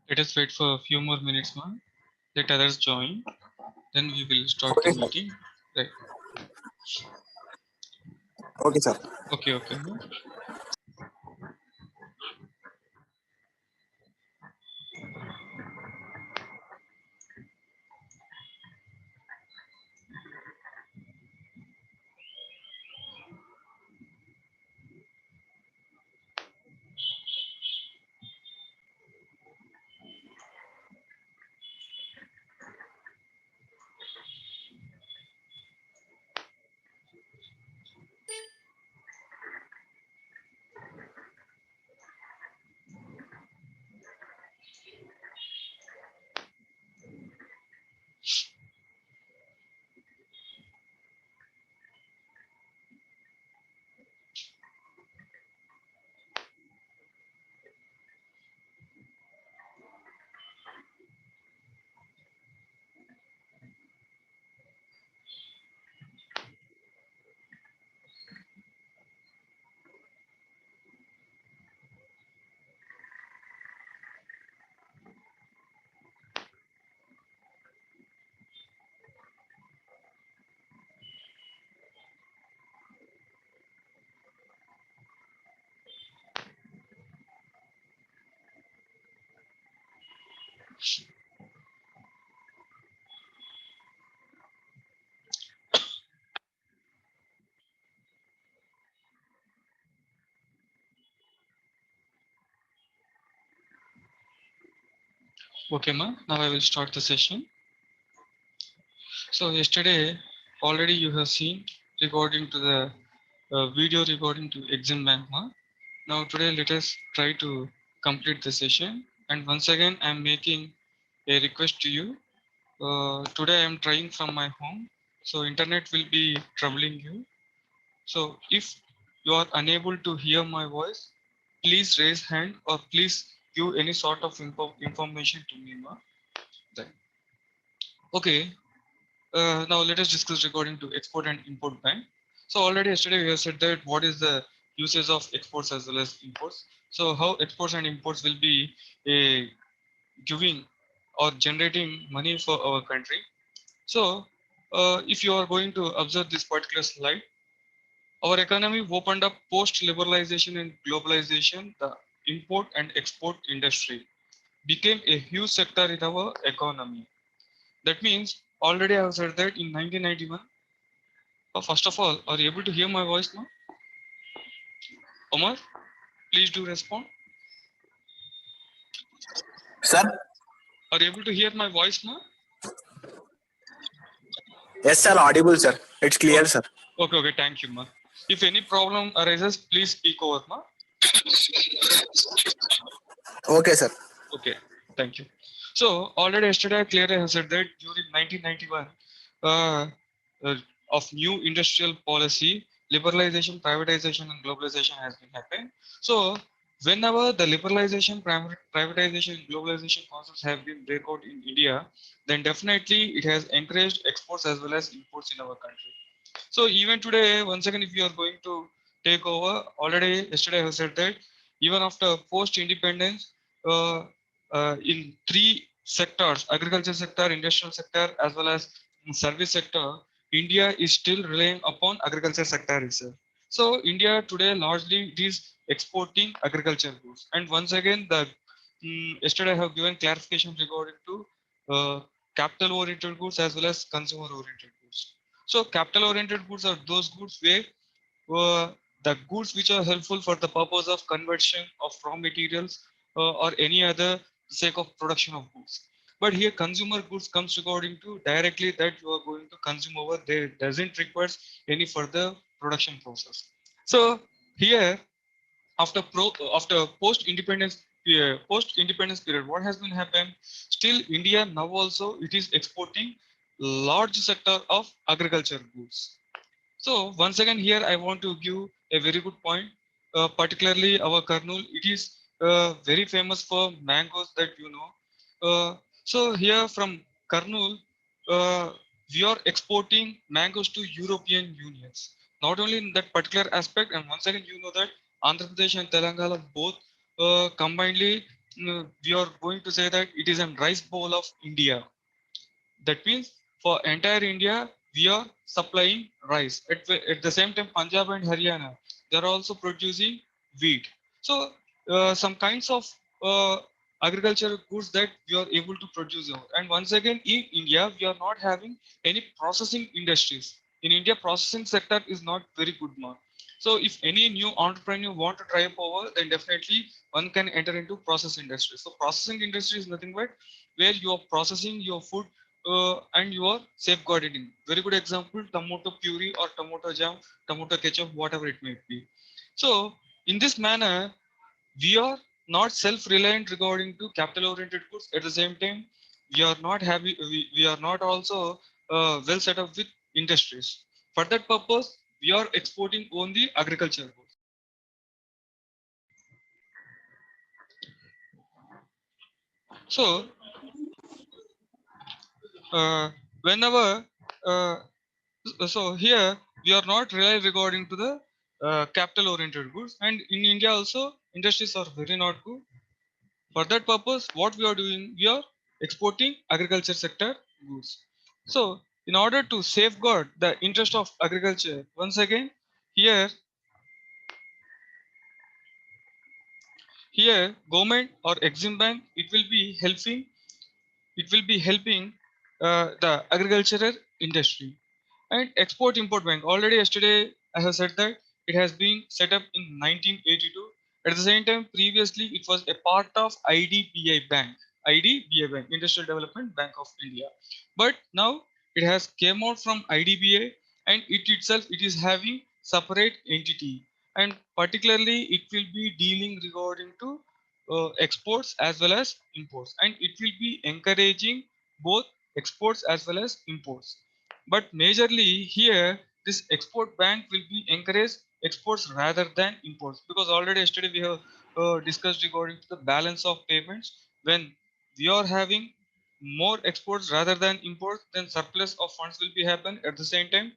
Let us wait for a few more minutes, ma'am. Let others join. Then we will start the Okay, sir. meeting. Right. Okay, sir. Okay, okay. Ma'am. Okay, ma'am. Now I will start the session. So yesterday already you have seen recording to the video recording to EXIM bank, ma'am. Now today let us try to complete the session. And once again, I am making a request to you. Today I am trying from my home, so internet will be troubling you. So if you are unable to hear my voice, please raise hand or please give any sort of information to me, ma. Right. Okay. Now let us discuss regarding to export and import ban. So already yesterday we have said that what is the uses of exports as well as imports. So how exports and imports will be a giving or generating money for our country. So if you are going to observe this particular slide, our economy opened up post-liberalization and globalization. The import and export industry became a huge sector in our economy. That means already I have said that in 1991. First of all, are you able to hear my voice now? Omar, please do respond. Sir? Are you able to hear my voice now? Yes, sir. Audible, sir. It's Oh, clear, sir. okay, okay, thank you, ma. If any problem arises, please speak over, ma. Okay, sir. Okay, thank you. So already yesterday, clearly I said that during 1991, uh, uh, of new industrial policy, liberalization, privatization, and globalization has been happening. So whenever the liberalization, privatization, and globalization concepts have been break out in India, then definitely it has encouraged exports as well as imports in our country. So even today, once again, if you are going to take over, already yesterday I have said that even after post-independence, in three sectors, agriculture sector, industrial sector, as well as in service sector, India is still relying upon agriculture sector itself. So India today largely it is exporting agriculture goods. And once again, the yesterday I have given clarification regarding to capital-oriented goods as well as consumer-oriented goods. So capital-oriented goods are those goods where the goods which are helpful for the purpose of conversion of raw materials or any other sake of production of goods. But here consumer goods comes according to directly that you are going to consume over there. It doesn't require any further production process. So here after post independence period, what has been happened, still India now also it is exporting large sector of agriculture goods. So once again here I want to give a very good point, particularly our Karnool, it is very famous for mangoes that you know. So here from Karnool, uh, we are exporting mangoes to European unions, not only in that particular aspect. And once again you know that Andhra Pradesh and Telangana both combinedly we are going to say that it is a rice bowl of India. That means for entire India, we are supplying rice. At the same time, Punjab and Haryana, they are also producing wheat. So some kinds of agricultural goods that we are able to produce. And once again, in India, we are not having any processing industries. In India, processing sector is not very good now. So if any new entrepreneur want to try up over, then definitely one can enter into process industry. So processing industry is nothing but where you are processing your food and you are safeguarding. Very good example, tomato puree or tomato jam, tomato ketchup, whatever it may be. So in this manner, we are not self-reliant regarding to capital-oriented goods. At the same time, we are not happy. We are not also well set up with industries. For that purpose, we are exporting only agriculture goods. So uh, whenever uh, so here we are not rely regarding to the capital oriented goods, and in India also industries are very not good. For that purpose, what we are doing, we are exporting agriculture sector goods. So in order to safeguard the interest of agriculture, once again here government or Exim Bank, it will be helping the agricultural industry. And export import bank, already yesterday I have said that it has been set up in 1982. At the same time, previously it was a part of IDBI bank, Industrial Development Bank of India. But now it has came out from IDBI, and it itself it is having separate entity, and particularly it will be dealing regarding to exports as well as imports, and it will be encouraging both exports as well as imports. But majorly here, this export bank will be encourage exports rather than imports, because already yesterday we have discussed regarding to the balance of payments. When we are having more exports rather than imports, then surplus of funds will be happen. At the same time,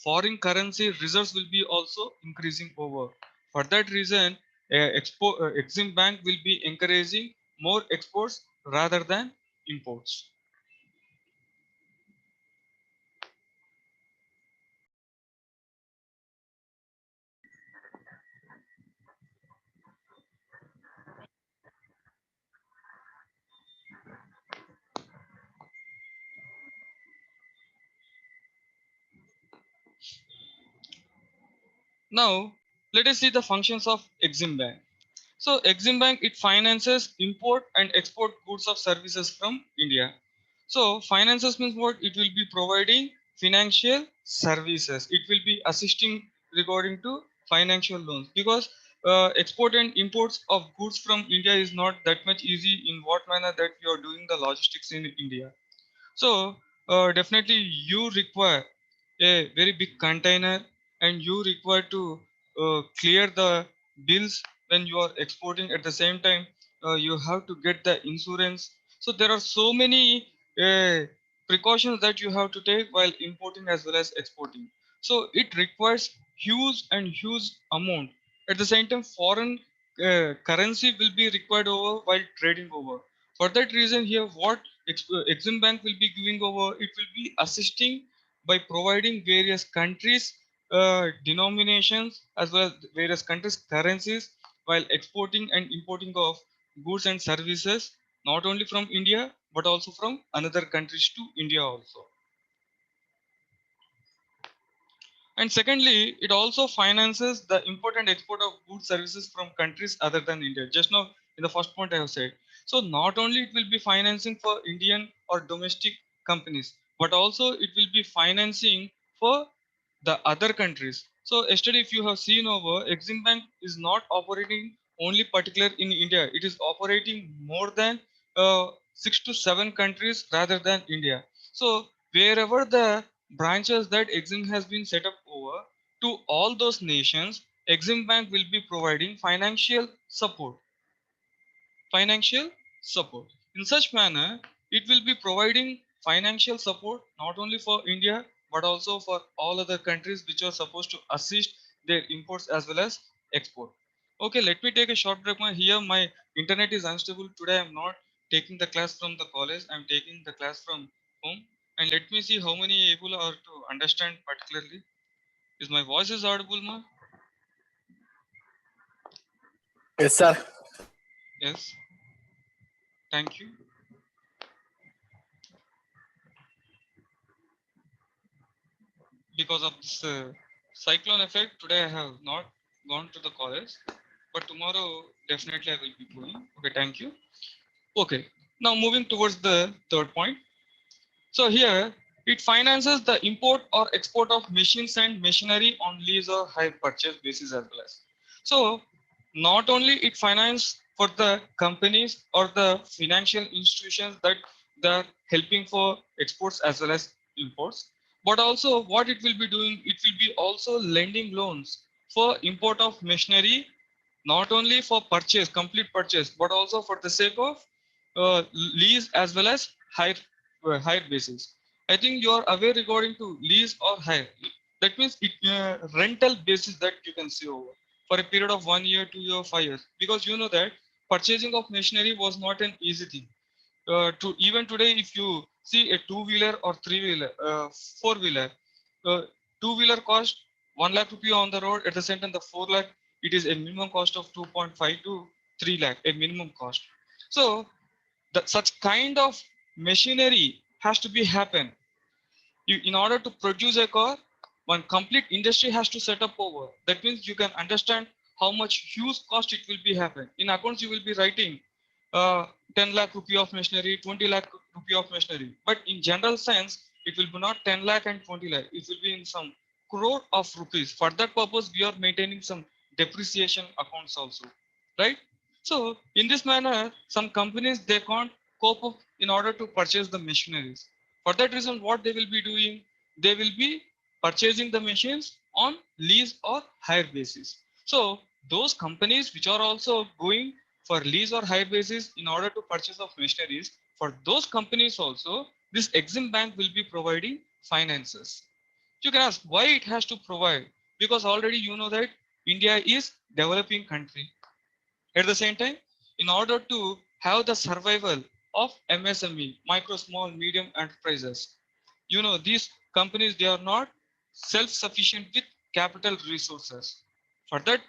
foreign currency reserves will be also increasing over. For that reason, Exim Bank will be encouraging more exports rather than imports. Now, let us see the functions of Exim Bank. So, Exim Bank, it finances import and export goods of services from India. So, finances means what? It will be providing financial services. It will be assisting regarding to financial loans, because export and imports of goods from India is not that much easy. In what manner that you are doing the logistics in India? So definitely you require a very big container, and you require to clear the bills when you are exporting. At the same time, you have to get the insurance. So there are so many precautions that you have to take while importing as well as exporting. So it requires huge amount. At the same time, foreign currency will be required over while trading over. For that reason, here what Exim Bank will be giving over, it will be assisting by providing various countries denominations as well as various countries currencies while exporting and importing of goods and services, not only from India but also from another countries to India also. And secondly, it also finances the import and export of goods services from countries other than India. Just now, in the first point I have said. So not only it will be financing for Indian or domestic companies, but also it will be financing for the other countries. So yesterday, if you have seen over, Exim Bank is not operating only particular in India. It is operating more than 6 to 7 countries rather than India. So wherever the branches that Exim has been set up over, to all those nations, Exim Bank will be providing financial support. In such manner, it will be providing financial support not only for India but also for all other countries which are supposed to assist their imports as well as export. Okay, let me take a short break. Here my internet is unstable. Today I'm not taking the class from the college. I'm taking the class from home. And let me see how many able are to understand particularly. Is my voice is audible, ma? Yes, sir. Yes. Thank you. Because of this cyclone effect, today I have not gone to the college. But tomorrow definitely I will be going. Okay, thank you. Okay. Now moving towards the third point. So here it finances the import or export of machines and machinery on lease or hire purchase basis as well as. So not only it finance for the companies or the financial institutions that they are helping for exports as well as imports, but also what it will be doing, it will be also lending loans for import of machinery, not only for purchase, complete purchase, but also for the sake of lease as well as hire basis. I think you are aware regarding to lease or hire. That means it rental basis that you can see over for a period of 1 year, 2 year, 5 years. Because you know that purchasing of machinery was not an easy thing. To even today, if you see a two-wheeler or three-wheeler, four-wheeler, uh, two-wheeler cost 1 lakh rupee on the road. At the same time, the 4 lakh, it is a minimum cost of 2.5 to 3 lakh, a minimum cost. So that such kind of machinery has to be happen. In order to produce a car, one complete industry has to set up over. That means you can understand how much huge cost it will be happen. In accounts, you will be writing uh, 10 lakh rupee of machinery, 20 lakh rupee of machinery. But in general sense, it will be not 10 lakh and 20 lakh. It will be in some crore of rupees. For that purpose, we are maintaining some depreciation accounts also, right? So in this manner, some companies they can't cope up in order to purchase the machineries. For that reason, what they will be doing, they will be purchasing the machines on lease or hire basis. So those companies which are also going for lease or hire basis in order to purchase of machineries, for those companies also, this Exim Bank will be providing finances. You can ask why it has to provide, because already you know that India is developing country. At the same time, in order to have the survival of MSME, micro, small, medium enterprises, you know, these companies, they are not self-sufficient with capital resources. For that,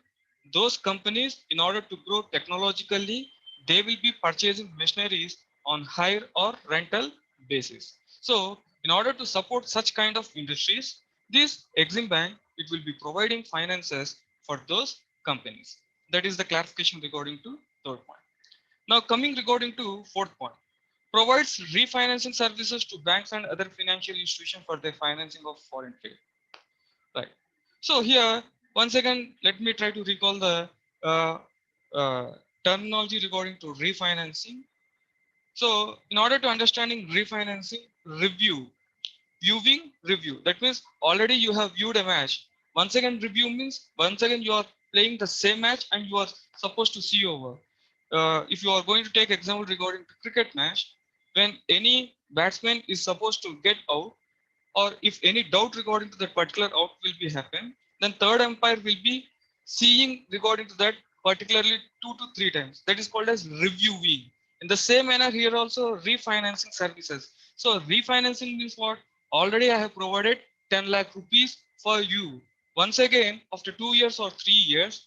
those companies, in order to grow technologically, they will be purchasing machineries on hire or rental basis. So, in order to support such kind of industries, this Exim Bank, it will be providing finances for those companies. That is the clarification regarding to third point. Now coming regarding to fourth point, provides refinancing services to banks and other financial institutions for the financing of foreign trade. Right. So here, once again, let me try to recall the uh, uh, terminology regarding to refinancing. So in order to understanding refinancing, review, viewing, review. That means already you have viewed a match. Once again, review means once again you are playing the same match and you are supposed to see over. If you are going to take example regarding to cricket match, when any batsman is supposed to get out, or if any doubt regarding to that particular out will be happen, then third umpire will be seeing regarding to that particularly 2 to 3 times. That is called as reviewing. In the same manner here also refinancing services. So refinancing means what? Already I have provided 10 lakh rupees for you. Once again, after 2 years or 3 years,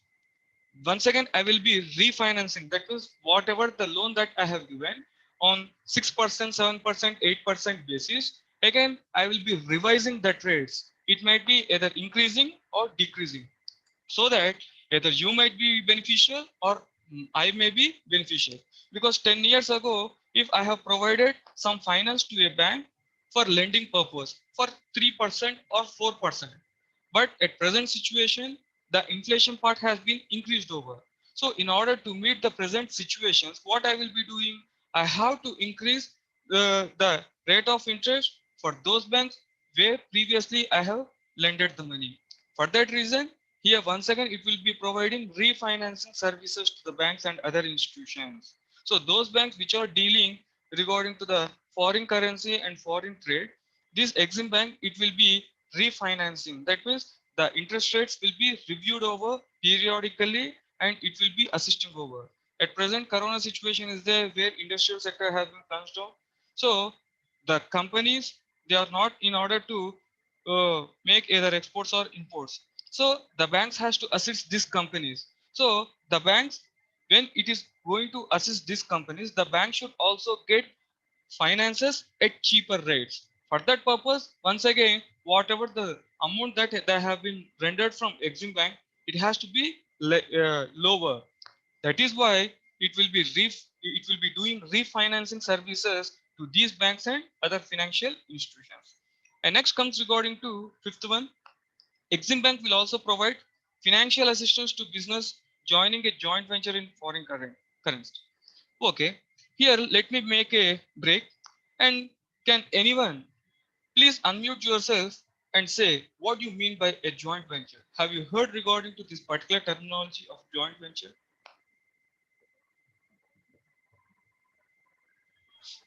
once again I will be refinancing. That means whatever the loan that I have given on 6%, 7%, 8% basis, again I will be revising that rates. It might be either increasing or decreasing, so that either you might be beneficial or I may be beneficial. Because 10 years ago, if I have provided some finance to a bank for lending purpose for 3% or 4%, but at present situation, the inflation part has been increased over. So in order to meet the present situations, what I will be doing, I have to increase the rate of interest for those banks where previously I have lended the money. For that reason, here once again it will be providing refinancing services to the banks and other institutions. So those banks which are dealing regarding to the foreign currency and foreign trade, this Exim Bank, it will be refinancing. That means the interest rates will be reviewed over periodically and it will be assisting over. At present, Corona situation is there where industrial sector has been plunged down. So the companies, they are not in order to make either exports or imports. So the banks has to assist these companies. So the banks, when it is going to assist these companies, the bank should also get finances at cheaper rates. For that purpose, once again, whatever the amount that they have been rendered from Exim Bank, it has to be lower. That is why it will be doing refinancing services to these banks and other financial institutions. And next comes regarding to fifth one, Exim Bank will also provide financial assistance to business joining a joint venture in foreign currency. Okay, here let me make a break. And can anyone please unmute yourself and say what you mean by a joint venture? Have you heard regarding to this particular terminology of joint venture?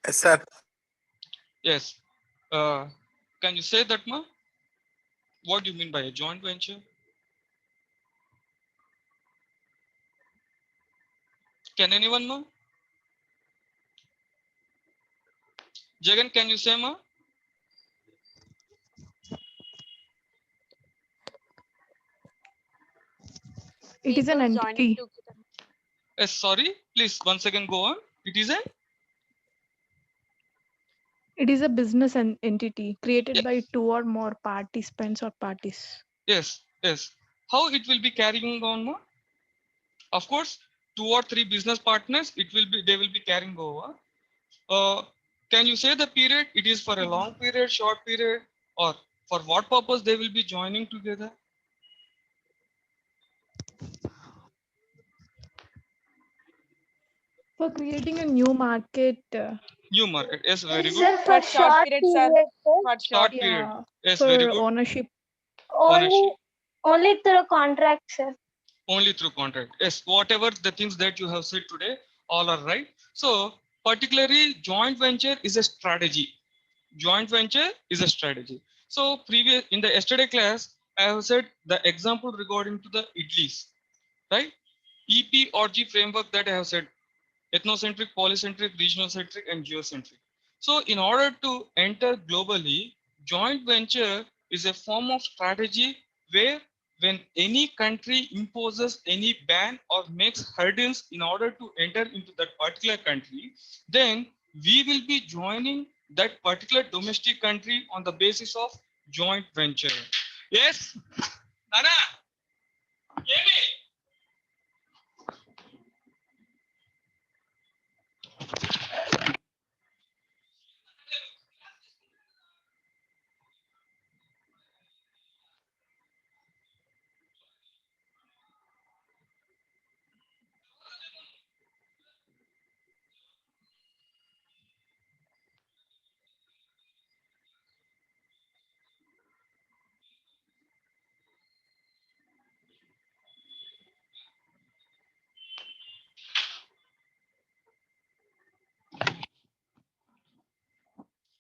Yes, sir. Yes. Uh, can you say that, ma? What do you mean by a joint venture? Can anyone, ma? Jagan, can you say, ma? It is an People's joining entity. together. Yes, sorry. Please once again go on. It is a It is a business entity created yes, by two or more participants or parties. yes. How it will be carrying on, ma? Of course, two or three business partners. They will be carrying over. Uh, can you say the period? It is for a long period, short period, or for what purpose they will be joining together? For creating a new market, New market. Yes, very good. Sir, For for short short period, sir. period, sir. For short. Short period. yeah, Yes, very for good. ownership. Ownership. Only through contract, sir. Only through contract. Yes, whatever the things that you have said today, all are right. So, particularly, joint venture is a strategy. Joint venture is a strategy. So, previous in the yesterday class, I have said the example regarding to the idlis, right? EP or G framework that I have said, ethnocentric, polycentric, regional centric, and geocentric. So, in order to enter globally, joint venture is a form of strategy where when any country imposes any ban or makes hurdles in order to enter into that particular country, then we will be joining that particular domestic country on the basis of joint venture. Yes, Nana, hear me?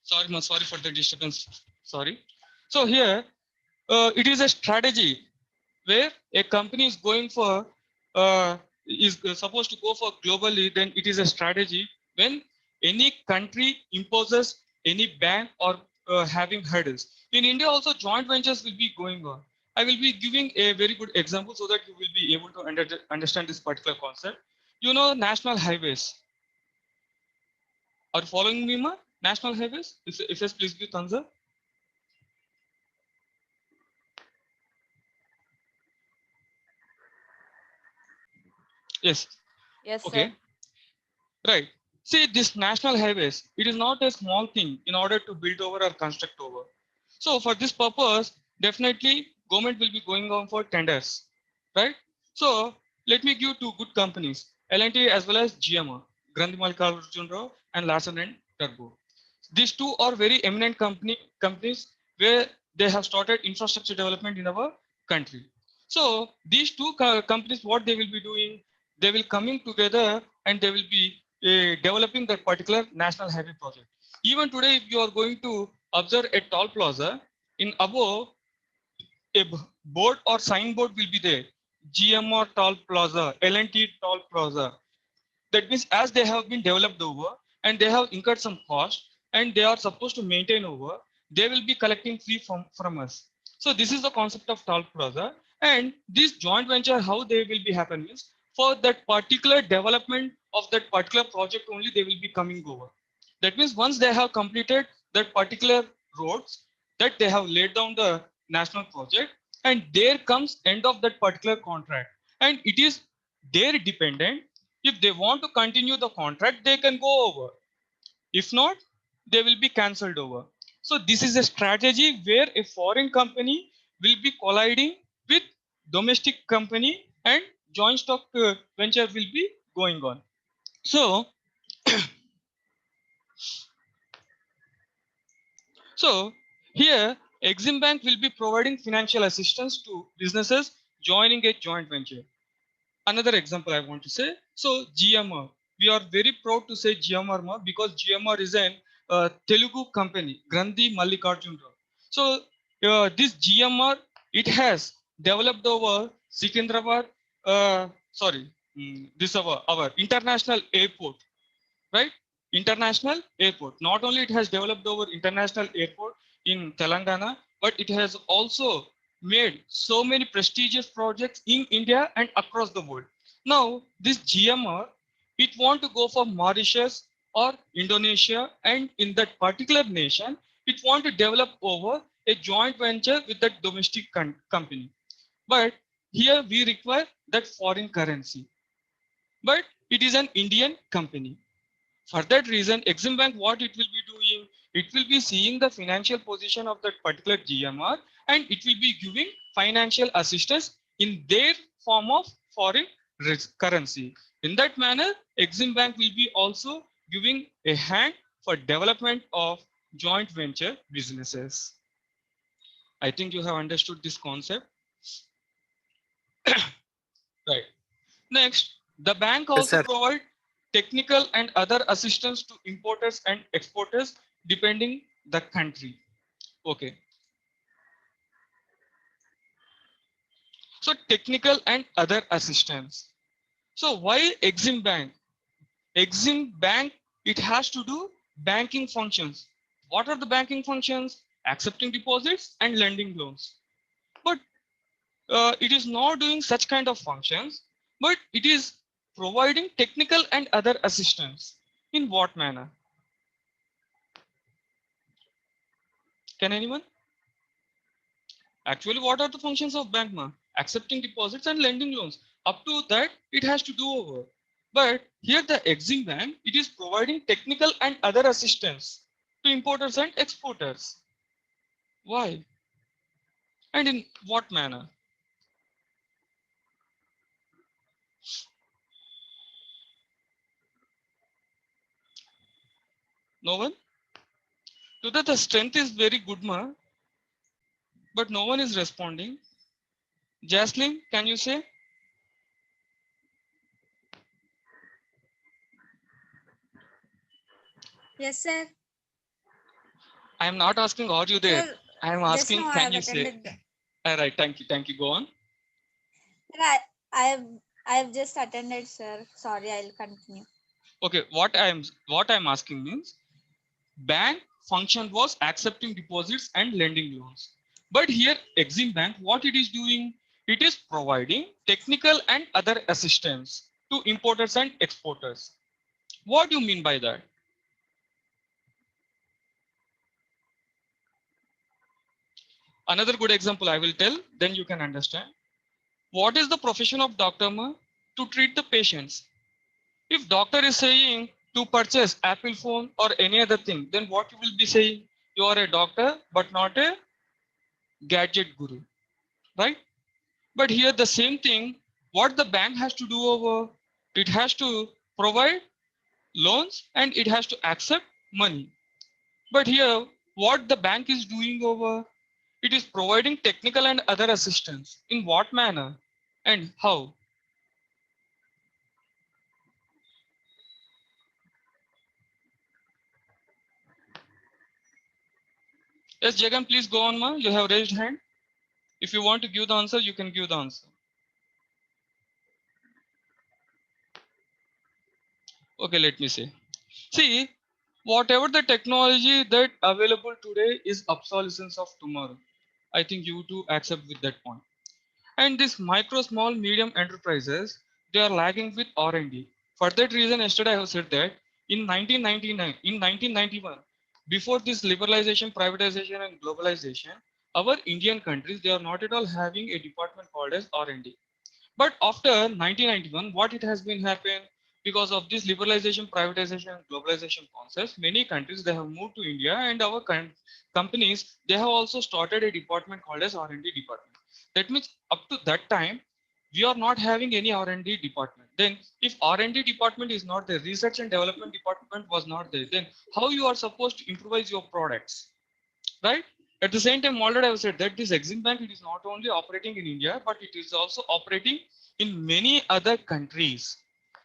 Sorry, sorry for the disturbance. Sorry. So here, it is a strategy where a company is going for is supposed to go for globally. Then it is a strategy when any country imposes any ban or having hurdles. In India, also joint ventures will be going on. I will be giving a very good example so that you will be able to understand this particular concept. You know, national highways. Are you following me, ma? National highways. If yes, please give thumbs up. Yes. Yes, sir. Okay. Right. See, this national highways, it is not a small thing in order to build over or construct over. So for this purpose, definitely government will be going on for tenders, right? So let me give two good companies, L&T as well as GMR, Grandi Mallikarjun Rao and Larsen and Turbo. These two are very eminent companies where they have started infrastructure development in our country. So these two companies, what they will be doing, they will coming together and they will be developing that particular national highway project. Even today, if you are going to observe a toll plaza, in above a board or signboard will be there. GMR Toll Plaza, L&T Toll Plaza. That means as they have been developed over and they have incurred some cost and they are supposed to maintain over, they will be collecting fee from us. So this is the concept of toll plaza, and this joint venture, how they will be happening is for that particular development of that particular project only they will be coming over. That means once they have completed that particular roads that they have laid down the national project, and there comes end of that particular contract, and it is their dependent. If they want to continue the contract, they can go over. If not, they will be cancelled over. So this is a strategy where a foreign company will be colliding with domestic company and joint stock venture will be going on. So, so here Exim Bank will be providing financial assistance to businesses joining a joint venture. Another example I want to say. So GMR, we are very proud to say GMR because GMR is an Telugu company, Grandhi Mallikarjun Rao. So this GMR, it has developed over Sikandrabad, this our international airport, right? International airport. Not only it has developed over international airport in Telangana, but it has also made so many prestigious projects in India and across the world. Now, this GMR, it want to go for Mauritius or Indonesia, and in that particular nation, it want to develop over a joint venture with that domestic company. But here we require that foreign currency. But it is an Indian company. For that reason, Exim Bank, what it will be doing, it will be seeing the financial position of that particular GMR and it will be giving financial assistance in their form of foreign currency. In that manner, Exim Bank will be also giving a hand for development of joint venture businesses. I think you have understood this concept. Right. Next, the bank Yes, also sir. provide technical and other assistance to importers and exporters depending the country. Okay. So technical and other assistance. So why Exim Bank? Exim Bank, it has to do banking functions. What are the banking functions? Accepting deposits and lending loans. But it is not doing such kind of functions, but it is providing technical and other assistance. In what manner? Can anyone? Actually, what are the functions of bank ma? Accepting deposits and lending loans. Up to that, it has to do over. But here the Exim Bank, it is providing technical and other assistance to importers and exporters. Why? And in what manner? No one? Today the strength is very good ma, but no one is responding. Jaslyn, can you say? Yes, sir. I am not asking are you there. Sir, I am just asking now I can have you say? attended. All right, thank you. Thank you. Go on. Sir, I have just attended, sir. Sorry, I'll continue. Okay, what I'm asking means bank function was accepting deposits and lending loans. But here Exim Bank, what it is doing, it is providing technical and other assistance to importers and exporters. What do you mean by that? Another good example I will tell, then you can understand. What is the profession of doctor ma? To treat the patients. If doctor is saying to purchase Apple phone or any other thing, then what you will be saying? You are a doctor, but not a gadget guru, right? But here the same thing, what the bank has to do over, it has to provide loans and it has to accept money. But here, what the bank is doing over, it is providing technical and other assistance. In what manner and how? Yes, Jagan, please go on, ma. You have raised hand. If you want to give the answer, you can give the answer. Okay, let me say. See, whatever the technology that available today is obsolescence of tomorrow. I think you too accept with that point. And these micro, small, medium enterprises, they are lagging with R&D. For that reason, yesterday I have said that in 1999, in 1991, before this liberalization, privatization, and globalization, our Indian countries, they are not at all having a department called as R&D. But after 1991, what it has been happened because of this liberalization, privatization, and globalization concepts, many countries they have moved to India, and our companies they have also started a department called as R&D department. That means up to that time, we are not having any R&D department. Then, if R&D department is not there, research and development department was not there, then how you are supposed to improvise your products? Right? At the same time, already I have said that this Exim Bank it is not only operating in India, but it is also operating in many other countries.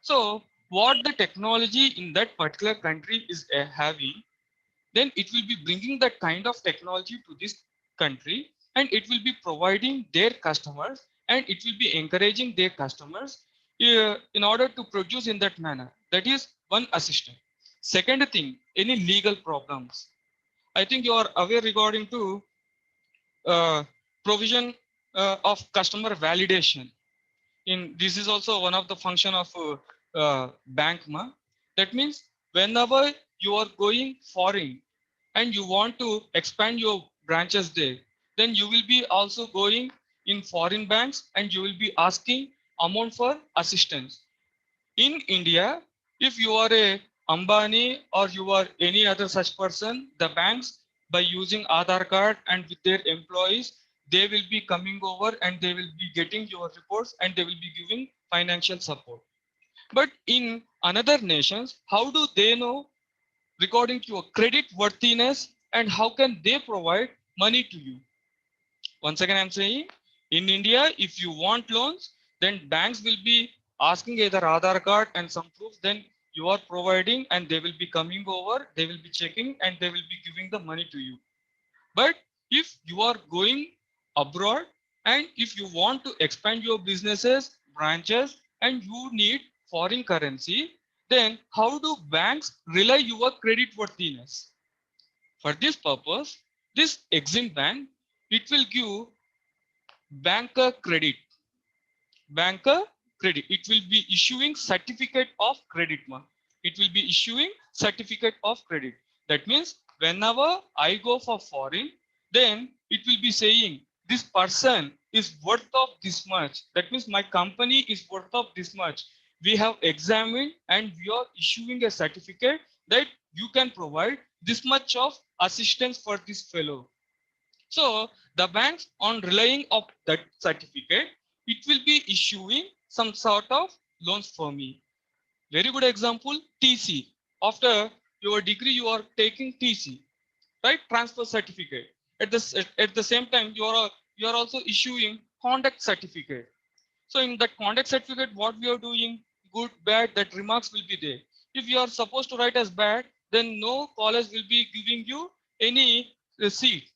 So, what the technology in that particular country is having, then it will be bringing that kind of technology to this country, and it will be providing their customers, and it will be encouraging their customers in order to produce in that manner. That is one assistant. Second thing, any legal problems. I think you are aware regarding to uh, provision of customer validation. In this is also one of the function of bank ma. That means whenever you are going foreign and you want to expand your branches there, then you will be also going in foreign banks and you will be asking amount for assistance. In India, if you are a Ambani or you are any other such person, the banks by using Aadhaar card and with their employees, they will be coming over and they will be getting your reports and they will be giving financial support. But in another nations, how do they know regarding to your credit worthiness and how can they provide money to you? Once again, I'm saying in India, if you want loans, then banks will be asking either Aadhaar card and some proof, then you are providing and they will be coming over, they will be checking and they will be giving the money to you. But if you are going abroad and if you want to expand your businesses, branches, and you need foreign currency, then how do banks rely your credit worthiness? For this purpose, this Exim Bank, it will give banker credit. Banker credit. It will be issuing certificate of credit. Ma. It will be issuing certificate of credit. That means whenever I go for foreign, then it will be saying this person is worth of this much. That means my company is worth of this much. We have examined and we are issuing a certificate that you can provide this much of assistance for this fellow. So the banks on relying of that certificate, it will be issuing some sort of loans for me. Very good example, TC. After your degree, you are taking TC, right? Transfer certificate. At the same time, you are also issuing conduct certificate. So in that conduct certificate, what we are doing, good, bad, that remarks will be there. If you are supposed to write as bad, then no college will be giving you any seat.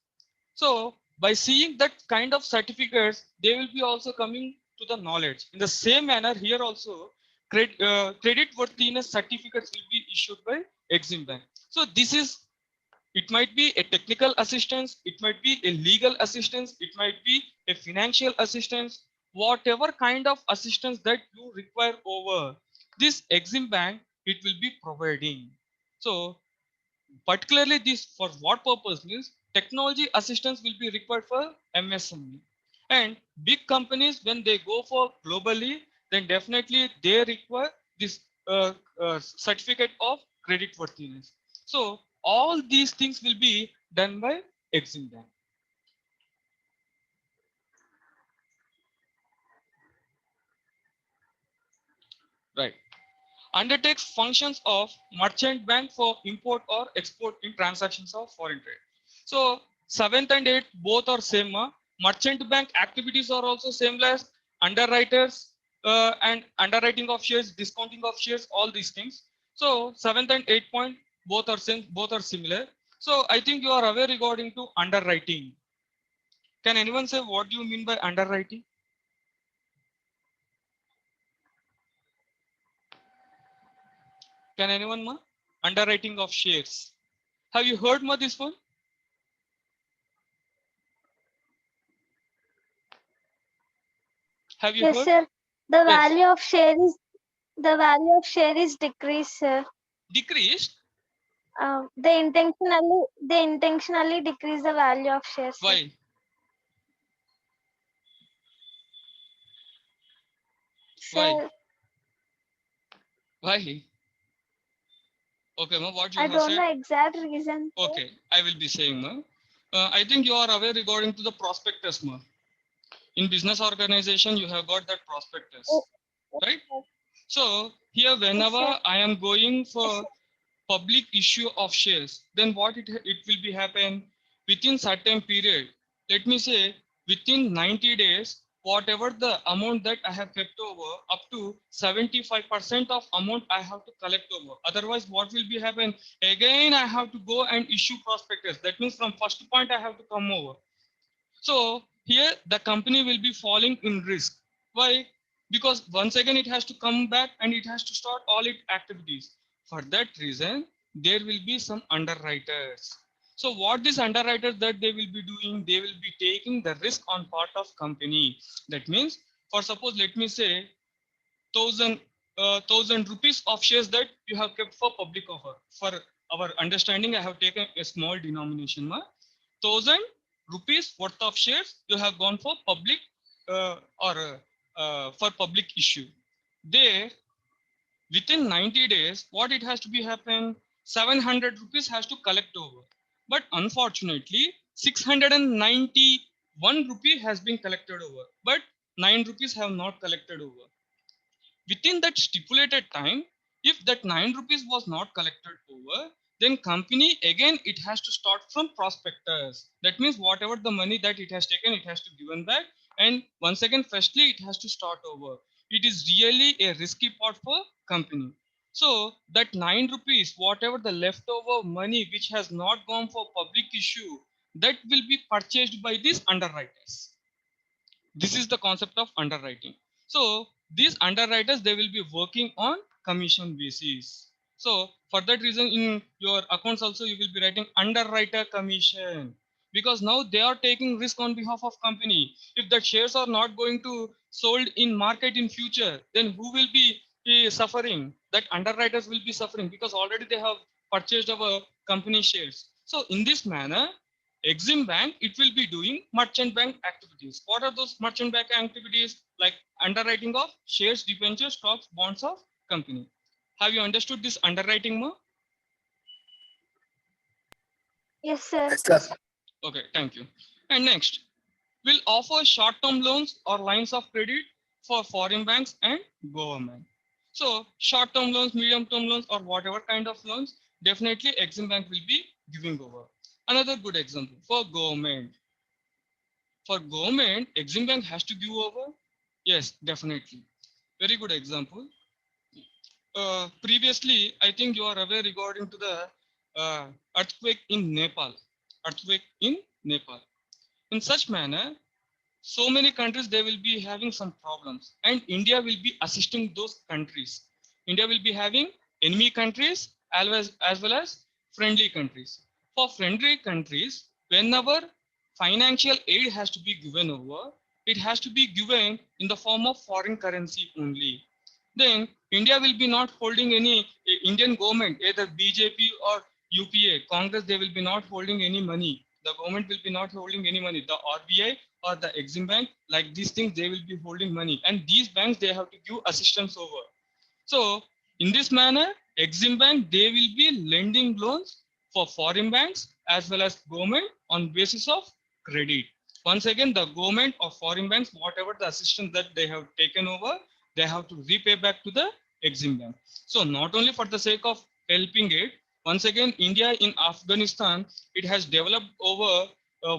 So by seeing that kind of certificates, they will be also coming to the knowledge. In the same manner, here also, credit worthiness certificates will be issued by Exim Bank. So this is, it might be a technical assistance, it might be a legal assistance, it might be a financial assistance, whatever kind of assistance that you require over this Exim Bank, it will be providing. So particularly this for what purpose means technology assistance will be required for MSME and big companies when they go for globally then definitely they require this certificate of credit worthiness. So all these things will be done by Exim Bank. Right. Undertakes functions of merchant bank for import or export in transactions of foreign trade. So 7th and 8th both are same. Merchant bank activities are also same as underwriters and underwriting of shares, discounting of shares, all these things. So 7th and 8th point both are same, both are similar. So I think you are aware regarding to underwriting. Can anyone say what do you mean by underwriting? Can anyone ma? Underwriting of shares. Have you heard ma this one? Have you Yes, heard? sir. The Yes. value of share is decreased, sir. Decreased. They intentionally decrease the value of shares, sir. Why? Why? Sir, Why? Okay, ma. What you I have don't said. know exact reason, sir. Okay, I will be saying ma. I think you are aware regarding to the prospectus ma. In business organization, you have got that Oh, prospectus, yes, right? sir. So here, Yes, whenever sir. I am going Yes, for sir. public issue of shares, then what it will be happen within certain period. Let me say within 90 days, whatever the amount that I have kept over, up to 75% of amount I have to collect over. Otherwise, what will be happen? Again, I have to go and issue prospectus. That means from first point I have to come over. So here the company will be falling in risk. Why? Because once again it has to come back and it has to start all its activities. For that reason, there will be some underwriters. So what these underwriters that they will be doing, they will be taking the risk on part of company. That means, for suppose, let me say thousand thousand rupees of shares that you have kept for public offer. For our understanding, I have taken a small denomination. 1,000 rupees worth of shares you have gone for public or for public issue. There, within 90 days, what it has to be happen? 700 rupees has to collect over. But unfortunately, 691 rupee has been collected over. But 9 rupees have not collected over within that stipulated time. If that 9 rupees was not collected over, then company again it has to start from prospectors. That means whatever the money that it has taken, it has to given back, and once again freshly it has to start over. It is really a risky part for company. So that 9 rupees, whatever the leftover money which has not gone for public issue, that will be purchased by these underwriters. This is the concept of underwriting. So these underwriters, they will be working on commission basis. So for that reason, in your accounts also you will be writing underwriter commission, because now they are taking risk on behalf of company. If the shares are not going to sold in market in future, then who will be suffering? That underwriters will be suffering, because already they have purchased our company shares. So in this manner, EXIM Bank, it will be doing merchant bank activities. What are those merchant bank activities? Like underwriting of shares, debentures, stocks, bonds of company. Have you understood this underwriting more? Yes, sir. Yes, sir. Okay, thank you. And next, we'll offer short-term loans or lines of credit for foreign banks and government. So short-term loans, medium-term loans, or whatever kind of loans, definitely EXIM Bank will be giving over. Another good example for government. For government, Exim Bank has to give over? Yes, definitely. Very good example. Previously, I think you are aware regarding to the earthquake in Nepal. Earthquake in Nepal. In such manner, so many countries, they will be having some problems, and India will be assisting those countries. India will be having enemy countries as well as friendly countries. For friendly countries, whenever financial aid has to be given over, it has to be given in the form of foreign currency only. Then India will be not holding any Indian government, either BJP or UPA, Congress, they will be not holding any money. The government will be not holding any money. The RBI or the Exim Bank, like these things, they will be holding money. And these banks, they have to give assistance over. So in this manner, Exim Bank, they will be lending loans for foreign banks as well as government on basis of credit. Once again, the government or foreign banks, whatever the assistance that they have taken over, they have to repay back to the Exim Bank. So not only for the sake of helping it, once again, India in Afghanistan, it has developed over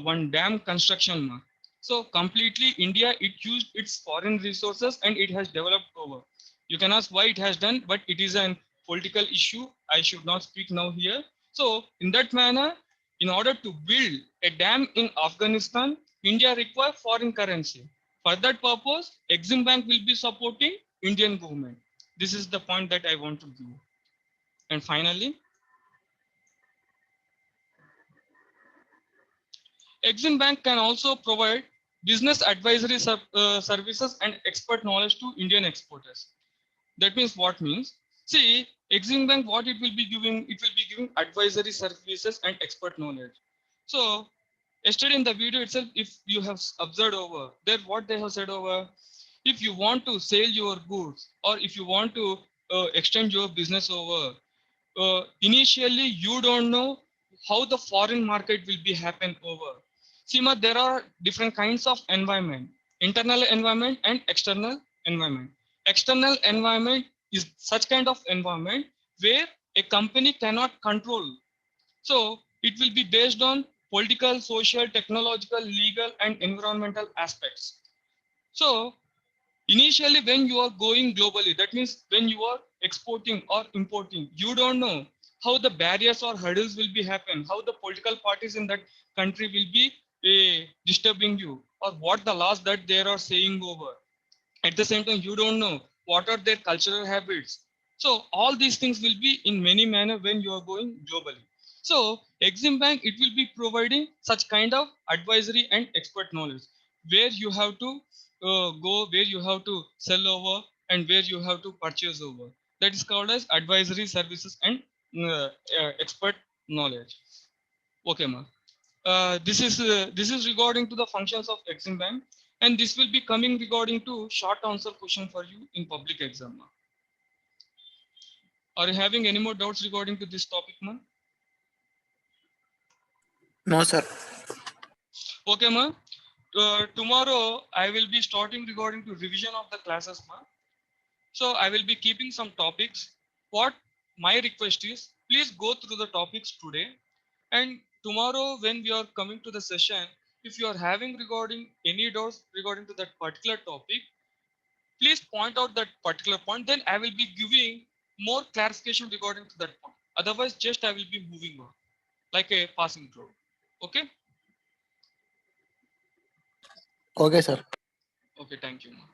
one dam construction. So completely India, it used its foreign resources and it has developed over. You can ask why it has done, but it is an political issue. I should not speak now here. So in that manner, in order to build a dam in Afghanistan, India requires foreign currency. For that purpose, Exim Bank will be supporting Indian government. This is the point that I want to give. And finally, EXIM Bank can also provide business advisory services and expert knowledge to Indian exporters. That means what means? See, EXIM Bank, what it will be giving? It will be giving advisory services and expert knowledge. So, yesterday in the video itself, if you have observed over there, what they have said over, if you want to sell your goods or if you want to extend your business over, initially you don't know how the foreign market will be happen over. Sima, there are different kinds of environment, internal environment and external environment. External environment is such kind of environment where a company cannot control. So it will be based on political, social, technological, legal, and environmental aspects. So initially, when you are going globally, that means when you are exporting or importing, you don't know how the barriers or hurdles will be happen, how the political parties in that country will be disturbing you, or what the laws that they are saying over. At the same time, you don't know what are their cultural habits. So all these things will be in many manner when you are going globally. So Exim Bank, it will be providing such kind of advisory and expert knowledge where you have to go, where you have to sell over, and where you have to purchase over. That is called as advisory services and expert knowledge. Okay, ma. This is regarding to the functions of Exim Bank, and this will be coming regarding to short answer question for you in public exam. Ma. Are you having any more doubts regarding to this topic, ma? No, sir. Okay, ma. Tomorrow I will be starting regarding to revision of the classes, ma. So I will be keeping some topics. What my request is, please go through the topics today. And tomorrow when we are coming to the session, if you are having regarding any doubts regarding to that particular topic, please point out that particular point. Then I will be giving more clarification regarding to that point. Otherwise, just I will be moving on like a passing through. Okay. Okay, sir. Okay. Thank you, ma.